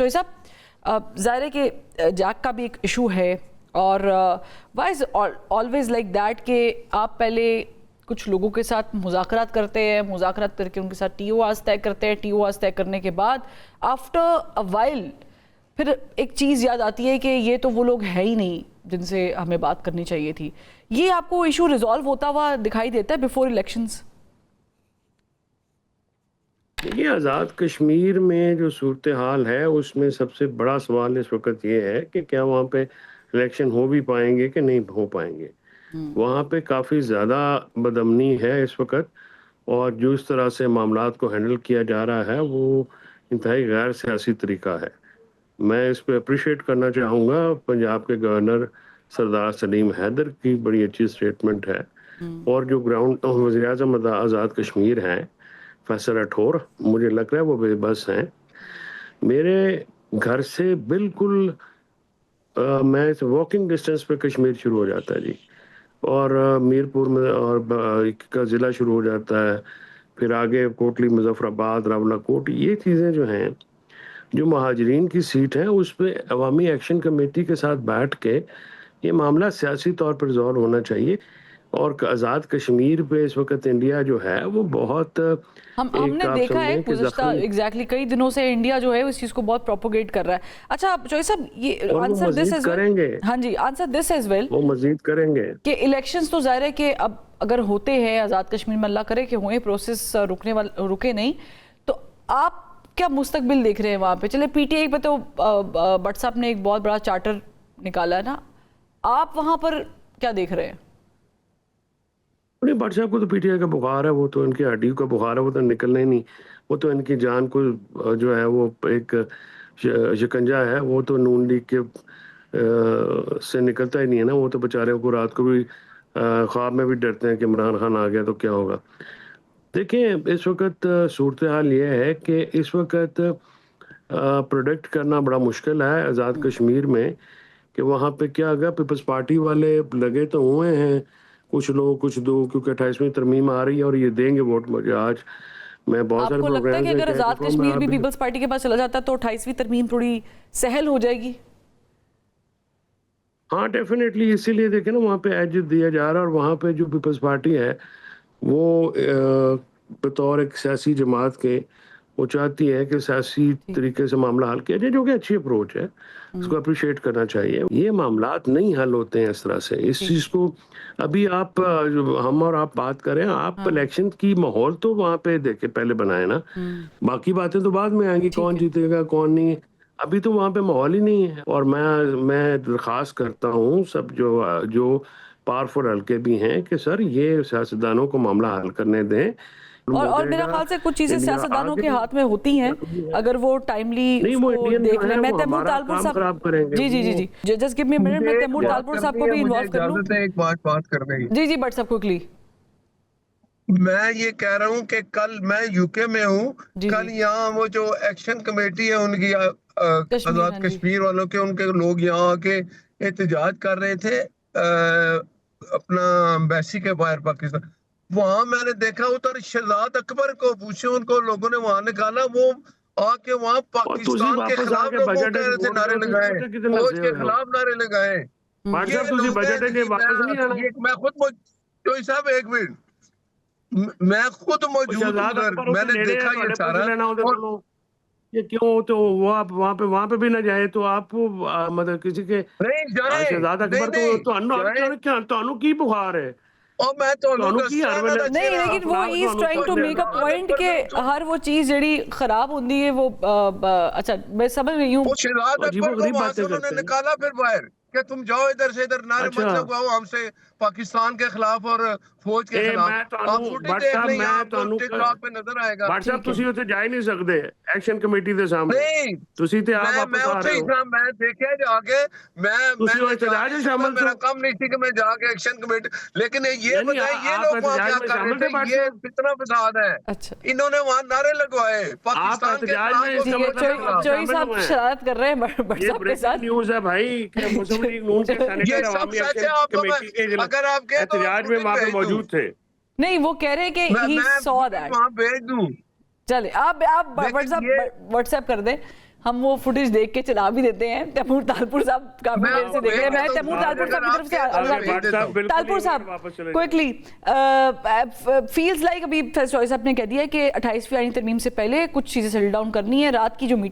चोई साहब, ज़ाहिर है कि जैक का भी एक इशू है और why is always like that कि आप पहले कुछ लोगों के साथ मुज़ाकरात करते हैं, मुज़ाकरात करके उनके साथ TORs तय करते हैं, TORs तय करने के बाद आफ्टर अ वाइल फिर एक चीज़ याद आती है कि ये तो वो लोग हैं ही नहीं जिनसे हमें बात करनी चाहिए थी। ये आपको इशू रिजॉल्व होता हुआ दिखाई देता है बिफोर इलेक्शंस? देखिए, आज़ाद कश्मीर में जो सूरत हाल है उसमें सबसे बड़ा सवाल इस वक्त ये है कि क्या वहाँ पे इलेक्शन हो भी पाएंगे कि नहीं हो पाएंगे। वहाँ पे काफ़ी ज़्यादा बदअमनी है इस वक्त, और जो इस तरह से मामलात को हैंडल किया जा रहा है वो इंतहाई गैर सियासी तरीका है। मैं इस पे अप्रिशिएट करना चाहूँगा पंजाब के गवर्नर सरदार सलीम हैदर की बड़ी अच्छी स्टेटमेंट है, और जो ग्राउंड वज़ीर-ए-आज़म आज़ाद कश्मीर हैं फैसल राठौर, मुझे लग रहा है वो बेबस हैं। मेरे घर से बिल्कुल मैं वॉकिंग डिस्टेंस पे कश्मीर शुरू हो जाता है जी, और मीरपुर में और का ज़िला शुरू हो जाता है, फिर आगे कोटली, मुजफ्फराबाद, रावलाकोट, ये चीज़ें जो हैं जो महाजरीन की सीट है उस पे अवामी एक्शन कमेटी के साथ बैठ के ये मामला सियासी तौर पर रिजॉल्व होना चाहिए। और आज़ाद कश्मीर पे इस वक्त इंडिया जो है वो बहुत हमने देखा है गुज़श्ता एग्जैक्टली कई दिनों से इंडिया जो है उस चीज़ को बहुत प्रोपोगेट कर रहा है। अच्छा चोई साहब, ये आंसर दिस एज करेंगे। हाँ जी, आंसर दिस एज वेल, वो मजीद करेंगे कि इलेक्शंस तो जाहिर है कि अब अगर होते हैं आज़ाद कश्मीर में, अल्लाह करे कि हुए, प्रोसेस रुके नहीं, तो आप क्या मुस्तकबिल देख रहे हैं वहाँ पे? चले PTI पे तो भट्ट साहब ने एक बहुत बड़ा चार्टर निकाला है ना, आप वहाँ पर क्या देख रहे हैं? नहीं, भट्ट साहब को तो PTI का बुखार है, वो तो इनकी हड्डी का बुखार है, वो तो निकलना ही नहीं। वो तो इनकी जान को जो है वो एक शिकंजा है, वो तो नून लीग के से निकलता ही नहीं है ना। वो तो बेचारे को रात को भी ख्वाब में भी डरते हैं कि इमरान खान आ गया तो क्या होगा। देखिए, इस वक्त सूरत हाल ये है कि इस वक्त प्रोडिक्ट करना बड़ा मुश्किल है आज़ाद कश्मीर में कि वहाँ पे क्या होगा। पीपल्स पार्टी वाले लगे तो हुए हैं, कुछ लोग कुछ दो, क्योंकि 28वीं तरमीम आ रही है और ये देंगे वोट। मुझे आज मैं बहुत सारे आपको लगता है कि अगर आज़ाद कश्मीर भी पीपल्स पार्टी के पास चला जाता तो 28वीं तरमीम थोड़ी सहल हो जाएगी? हाँ, डेफिनेटली। इसीलिए देखें ना, वहाँ पे एज दिया जा रहा है, और वहाँ पे जो पीपल्स पार्टी है वो बतौर एक सियासी जमात के वो चाहती है कि सियासी तरीके से मामला हल किया जाए, जो कि अच्छी अप्रोच है, उसको अप्रिशिएट करना चाहिए। ये मामलात नहीं हल होते हैं इस तरह से। इस चीज़ को अभी आप हम और आप बात करें, आप इलेक्शन की माहौल तो वहाँ पे देखे पहले बनाए ना, बाकी बातें तो बाद में आएंगी, कौन जीतेगा कौन नहीं। अभी तो वहाँ पे माहौल ही नहीं है। और मैं दरख्वास्त करता हूँ सब जो पावरफुल हल्के भी हैं कि सर ये सियासतदानों को मामला हल करने दें। और मेरा ख्याल से कुछ चीजें सियासतदानों के हाथ में होती हैं, अगर वो टाइमली उसको देख लें। मैं तैमूर तालपुर साहब, जी जी जी जी, just give me a minute, मैं तैमूर तालपुर साहब को भी इन्वॉल्व कर लूं। एक बात करने की। जी जी भट्ट साहब, क्विकली। मैं ये कह रहा हूँ कि कल मैं यूके में हूँ, कल यहाँ वो जो एक्शन कमेटी है उनकी आजाद कश्मीर वालों के, उनके लोग यहाँ आके एहतजाज कर रहे थे अपना एम्बेसी के बाहर पाकिस्तान। वहां मैंने देखा उधर शहजाद अकबर को पूछे, उनको लोगों ने वहां निकाला, वो आके वहां पाकिस्तान के खिलाफ लोग कह रहे थे, नारे लगाए, फौज के खिलाफ नारे लगाए। मैं खुद चोई साहब एक मिनट, मैं खुद मौजूद हूं, मैंने देखा ये सारा। ये क्यों, तो वो आप वहाँ पे भी ना जाए तो आप मतलब किसी के नहीं जाए, शहजाद अकबर तो की बुखार है। और मैं तो नहीं, लेकिन वो he is trying to make a point के हर वो चीज जेडी खराब होती है वो अच्छा मैं समझ रही हूँ। शहजाद अकबर को वहां से उन्होंने निकाला फिर बाहर कि तुम जाओ इधर से इधर, नारे मत लगाओ हमसे पाकिस्तान के खिलाफ और फौज के खिलाफ। आप फुटेज देख लें, आपको टिकटॉक पे नजर आएगा। व्हाट्सएप ਤੁਸੀਂ ਉੱਥੇ ਜਾ ਹੀ ਨਹੀਂ ਸਕਦੇ ਐਕਸ਼ਨ ਕਮੇਟੀ ਦੇ ਸਾਹਮਣੇ। नहीं, ਤੁਸੀਂ ਤੇ ਆਪ ਵਾਪਸ आ रहे हो। मैं देखे जाके, मेरा काम नहीं थी कि मैं जाके एक्शन कमेटी, लेकिन ये बताए ये लोग वहाँ क्या कर रहे थे, ये कितना फसाद है। अच्छा, इन्होंने वहाँ नारे लगवाए पाकिस्तान के खिलाफ। चोई साहब शरारत कर रहे हैं भट्ट साहब के साथ। न्यूज़ है भाई कि मुस्लिम लीग नून के सेनेटर अवामी एक्शन कमेटी के एहतजाज में वहाँ पे मौजूद थे। नहीं, वो कह रहे हैं कि he saw that। वहाँ भेज दूं। चले आप व्हाट्सएप कर दें। हम वो फुटेज देख के चला भी देते हैं। तैमूर तालपुर साहब काफी मैं देर से देख रहे हैं। मैं आपको तैमूर तालपुर साहब की तरफ से बिल्कुल तालपुर साहब क्विकली फील्स लाइक, अभी फर्स्ट चॉइस आपने कह दिया कि 28वीं आईनी तरमीम से पहले कुछ चीजें सेटल डाउन करनी है। रात की जो मीटिंग